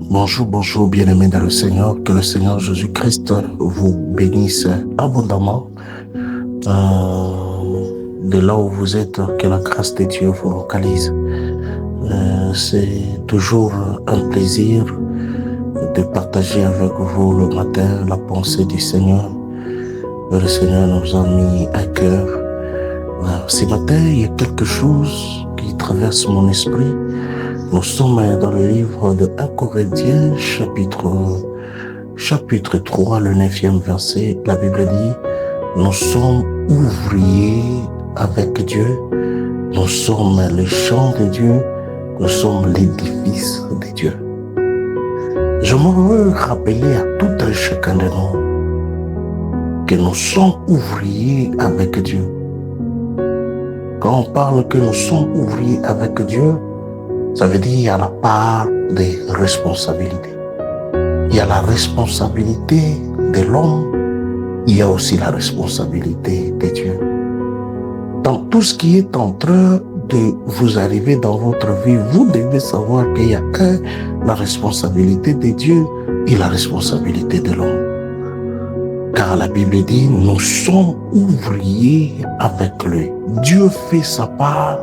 Bonjour, bien-aimés dans le Seigneur. Que le Seigneur Jésus-Christ vous bénisse abondamment. De là où vous êtes, que la grâce de Dieu vous localise. C'est toujours un plaisir de partager avec vous le matin la pensée du Seigneur. Le Seigneur nous a mis à cœur. Ce matin, il y a quelque chose qui traverse mon esprit. Nous sommes dans le livre de 1 Corinthiens, chapitre 3, le 9e verset. La Bible dit, nous sommes ouvriers avec Dieu, nous sommes les champs de Dieu, nous sommes l'édifice de Dieu. Je me veux rappeler à tout un chacun de nous que nous sommes ouvriers avec Dieu. Quand on parle que nous sommes ouvriers avec Dieu, ça veut dire qu'il y a la part des responsabilités. Il y a la responsabilité de l'homme, il y a aussi la responsabilité de Dieu. Dans tout ce qui est en train de vous arriver dans votre vie, vous devez savoir qu'il y a la responsabilité de Dieu et la responsabilité de l'homme. Car la Bible dit, nous sommes ouvriers avec lui. Dieu fait sa part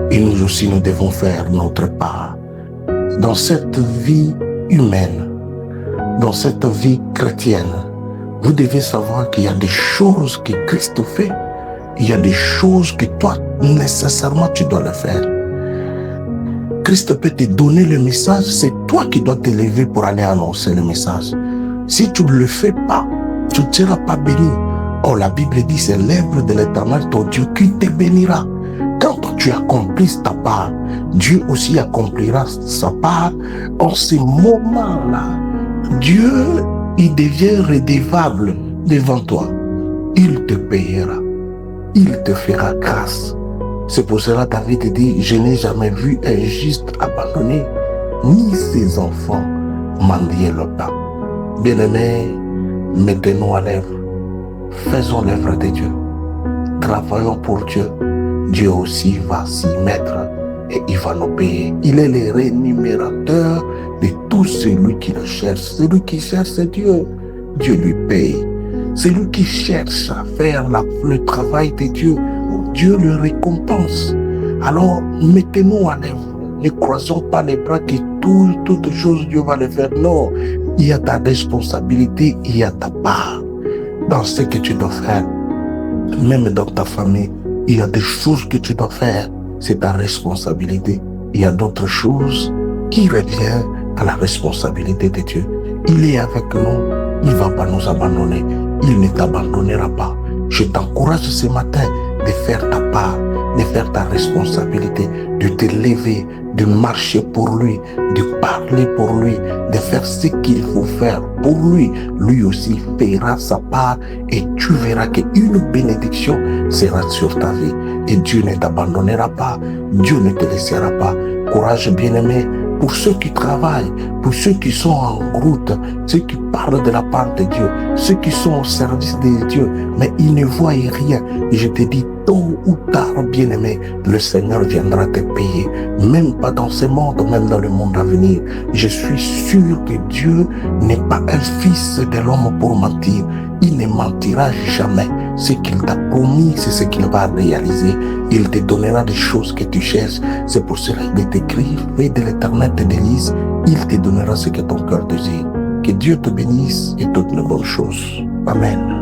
et nous aussi nous devons faire notre part. Dans cette vie humaine, dans cette vie chrétienne, vous devez savoir qu'il y a des choses que Christ fait. Il y a des choses que toi, nécessairement, tu dois le faire. Christ peut te donner le message, c'est toi qui dois te lever pour aller annoncer le message. Si tu ne le fais pas, tu ne seras pas béni. Oh, la Bible dit, c'est l'œuvre de l'Éternel, ton Dieu, qui te bénira. Quand tu accomplis ta part, Dieu aussi accomplira sa part. En ces moments-là, Dieu, il devient redevable devant toi. Il te payera. Il te fera grâce. C'est pour cela que David dit, je n'ai jamais vu un juste abandonné, ni ses enfants mendier le pain. Bien-aimés, mettez-nous à l'œuvre. Faisons l'œuvre de Dieu. Travaillons pour Dieu. Dieu aussi va s'y mettre et il va nous payer. Il est le rémunérateur de tout celui qui le cherche. Celui qui cherche Dieu, Dieu lui paye. Celui qui cherche à faire le travail de Dieu, Dieu le récompense. Alors, mettez-nous à l'œuvre. Ne croisons pas les bras que toutes choses Dieu va le faire. Non, il y a ta responsabilité, il y a ta part dans ce que tu dois faire. Même dans ta famille, il y a des choses que tu dois faire. C'est ta responsabilité. Il y a d'autres choses qui reviennent à la responsabilité de Dieu. Il est avec nous. Il ne va pas nous abandonner. Il ne t'abandonnera pas. Je t'encourage ce matin de faire ta part, de faire ta responsabilité, de te lever, de marcher pour lui, de parler pour lui, de faire ce qu'il faut faire pour lui. Lui aussi fera sa part et tu verras qu'une bénédiction sera sur ta vie. Et Dieu ne t'abandonnera pas. Dieu ne te laissera pas. Courage, bien-aimé. Pour ceux qui travaillent, pour ceux qui sont en route, ceux qui parlent de la part de Dieu, ceux qui sont au service de Dieu, mais ils ne voient rien. Et je te dis, tôt ou tard, bien-aimé, le Seigneur viendra te payer. Même pas dans ce monde, même dans le monde à venir. Je suis sûr que Dieu n'est pas un fils de l'homme pour mentir. Il ne mentira jamais. Ce qu'il t'a promis, c'est ce qu'il va réaliser. Il te donnera des choses que tu cherches. C'est pour cela qu'il t'écrit, fais de l'Éternel tes délices. Il te donnera ce que ton cœur désire. Que Dieu te bénisse et toutes les bonnes choses. Amen.